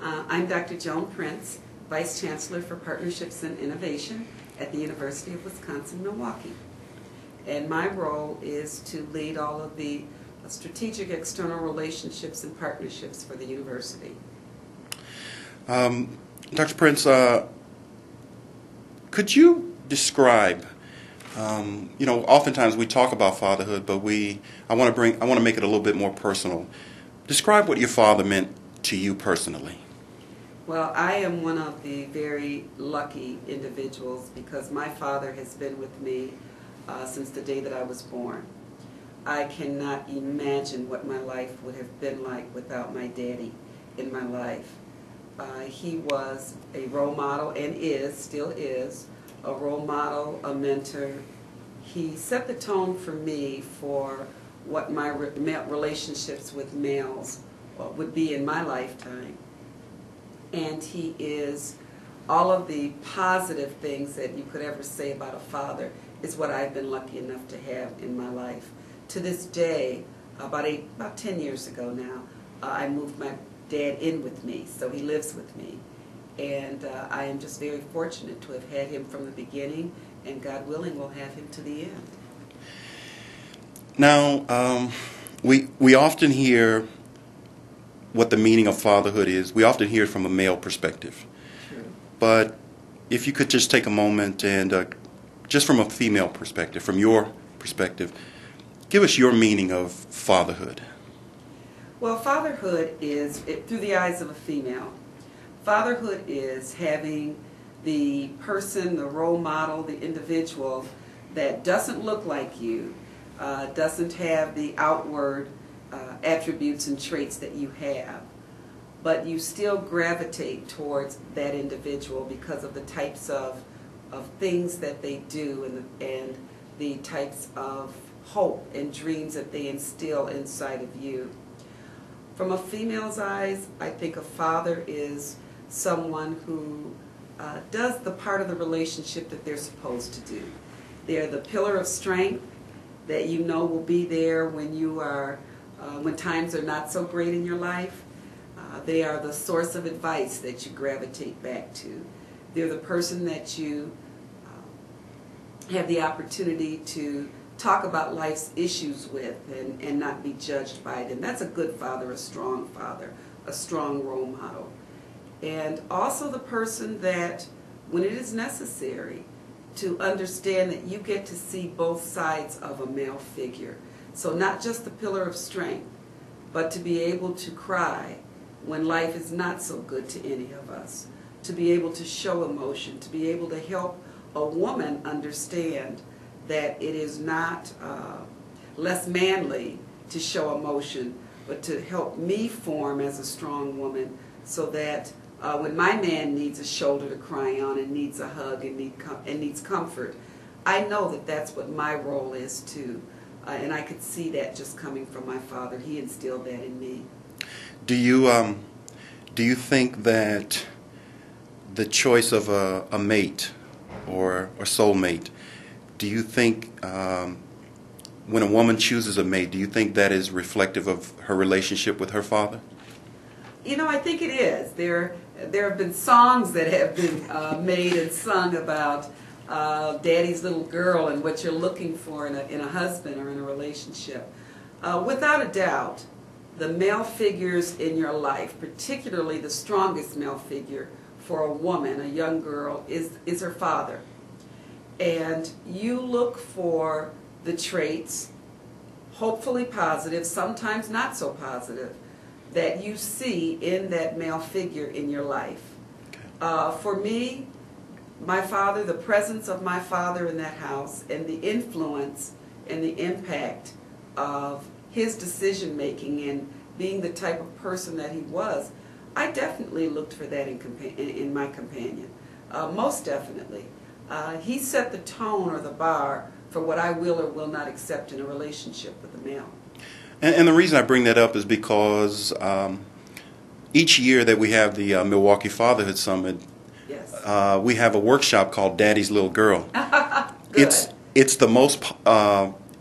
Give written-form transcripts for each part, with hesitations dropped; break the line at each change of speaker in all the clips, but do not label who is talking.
I'm Dr. Joan Prince, Vice Chancellor for Partnerships and Innovation at the University of Wisconsin-Milwaukee. And my role is to lead all of the strategic external relationships and partnerships for the university.
Dr. Prince, could you describe, oftentimes we talk about fatherhood, but I want to make it a little bit more personal. Describe what your father meant to you personally.
Well, I am one of the very lucky individuals because my father has been with me since the day that I was born. I cannot imagine what my life would have been like without my daddy in my life. He was a role model and still is, a role model, a mentor. He set the tone for me for what my relationships with males would be in my lifetime. And he is all of the positive things that you could ever say about a father is what I've been lucky enough to have in my life. To this day, about 10 years ago now, I moved my dad in with me, so he lives with me. And I am just very fortunate to have had him from the beginning, and God willing, we'll have him to the end.
Now, we often hear what the meaning of fatherhood is. We often hear it from a male perspective.
True.
But if you could just take a moment and, just from a female perspective, from your perspective, give us your meaning of fatherhood.
Well, fatherhood is, through the eyes of a female, fatherhood is having the person, the role model, the individual that doesn't look like you, doesn't have the outward attributes and traits that you have, but you still gravitate towards that individual because of the types of things that they do and the types of hope and dreams that they instill inside of you. From a female's eyes, I think a father is someone who does the part of the relationship that they're supposed to do. They're the pillar of strength that you know will be there when you are when times are not so great in your life. They are the source of advice that you gravitate back to. They're the person that you have the opportunity to talk about life's issues with and not be judged by them. That's a good father, a strong role model. And also the person that, when it is necessary, to understand that you get to see both sides of a male figure. So not just the pillar of strength, but to be able to cry when life is not so good to any of us, to be able to show emotion, to be able to help a woman understand that it is not less manly to show emotion, but to help me form as a strong woman so that when my man needs a shoulder to cry on and needs a hug and needs comfort, I know that that's what my role is too. And I could see that just coming from my father. He instilled that in me.
Do you think that the choice of a mate or a soulmate, do you think when a woman chooses a mate, do you think that is reflective of her relationship with her father?
You know, I think it is. There have been songs that have been made and sung about daddy's little girl and what you're looking for in a husband or in a relationship. Without a doubt, the male figures in your life, particularly the strongest male figure for a woman, a young girl, is her father. And you look for the traits, hopefully positive, sometimes not so positive, that you see in that male figure in your life. Okay. For me, my father, the presence of my father in that house and the influence and the impact of his decision making and being the type of person that he was, I definitely looked for that in my companion. Most definitely. He set the tone or the bar for what I will or will not accept in a relationship with a male.
And the reason I bring that up is because each year that we have the Milwaukee Fatherhood Summit, yes, we have a workshop called Daddy's Little Girl. It's the most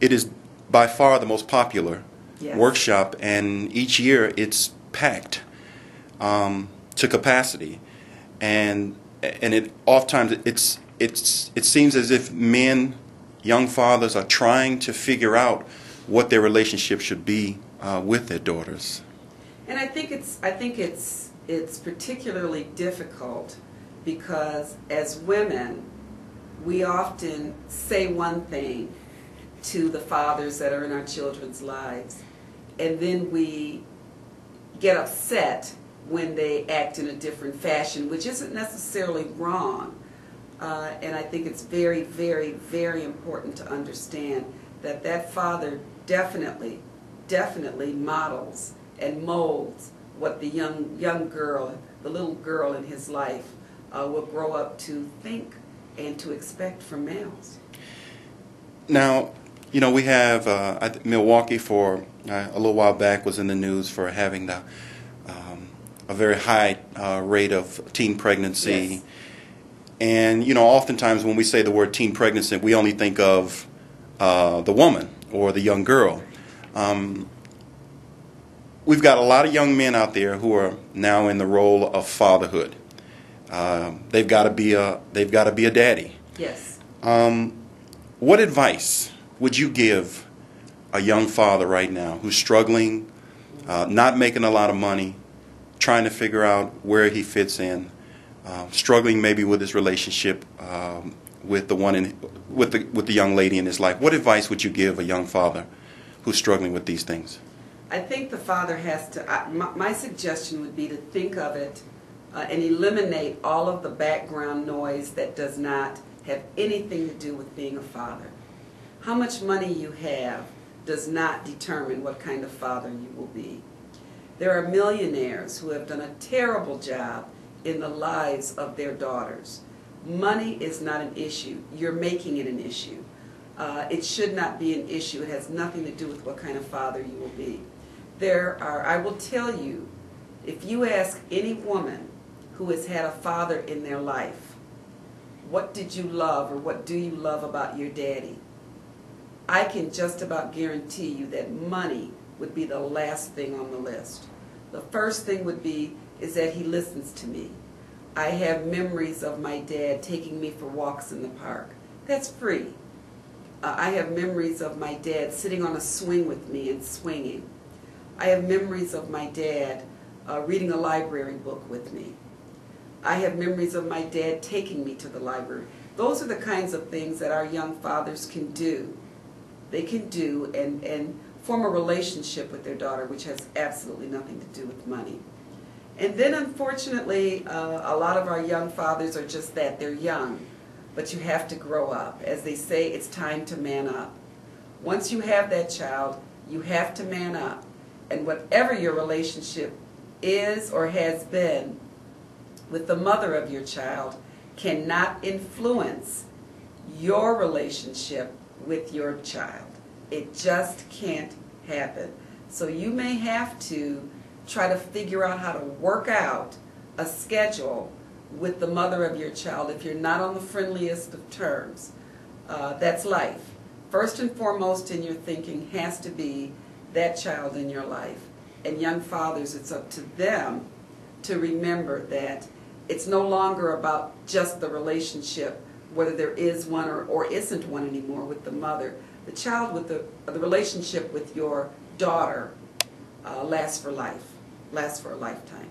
it is by far the most popular, yes, workshop, and each year it's packed. to capacity, and it oftentimes it seems as if men, young fathers, are trying to figure out what their relationship should be with their daughters.
And I think it's particularly difficult because as women, we often say one thing to the fathers that are in our children's lives, and then we get upset when they act in a different fashion, which isn't necessarily wrong. And I think it's very, very, very important to understand that that father definitely models and molds what the young girl, the little girl in his life, will grow up to think and to expect from males.
Now, you know, we have Milwaukee for a little while back was in the news for having a very high rate of teen pregnancy.
Yes.
And, you know, oftentimes when we say the word teen pregnancy, we only think of the woman or the young girl. We've got a lot of young men out there who are now in the role of fatherhood. They've got to be a daddy.
Yes.
What advice would you give a young father right now who's struggling, not making a lot of money, trying to figure out where he fits in, struggling maybe with his relationship with the young lady in his life? What advice would you give a young father who's struggling with these things?
I think the father has to, my suggestion would be to think of it and eliminate all of the background noise that does not have anything to do with being a father. How much money you have does not determine what kind of father you will be. There are millionaires who have done a terrible job in the lives of their daughters. Money is not an issue. You're making it an issue. It should not be an issue. It has nothing to do with what kind of father you will be. I will tell you, if you ask any woman who has had a father in their life, what did you love or what do you love about your daddy? I can just about guarantee you that money would be the last thing on the list. The first thing would be is that he listens to me. I have memories of my dad taking me for walks in the park. That's free. I have memories of my dad sitting on a swing with me and swinging. I have memories of my dad reading a library book with me. I have memories of my dad taking me to the library. Those are the kinds of things that our young fathers can do. They can do and form a relationship with their daughter, which has absolutely nothing to do with money. And then, unfortunately, a lot of our young fathers are just that. They're young, but you have to grow up. As they say, it's time to man up. Once you have that child, you have to man up. And whatever your relationship is or has been with the mother of your child cannot influence your relationship with your child. It just can't happen. So you may have to try to figure out how to work out a schedule with the mother of your child if you're not on the friendliest of terms. That's life. First and foremost in your thinking has to be that child in your life. And young fathers, it's up to them to remember that it's no longer about just the relationship, whether there is one or isn't one anymore with the mother. The child with the relationship with your daughter lasts for life, lasts for a lifetime.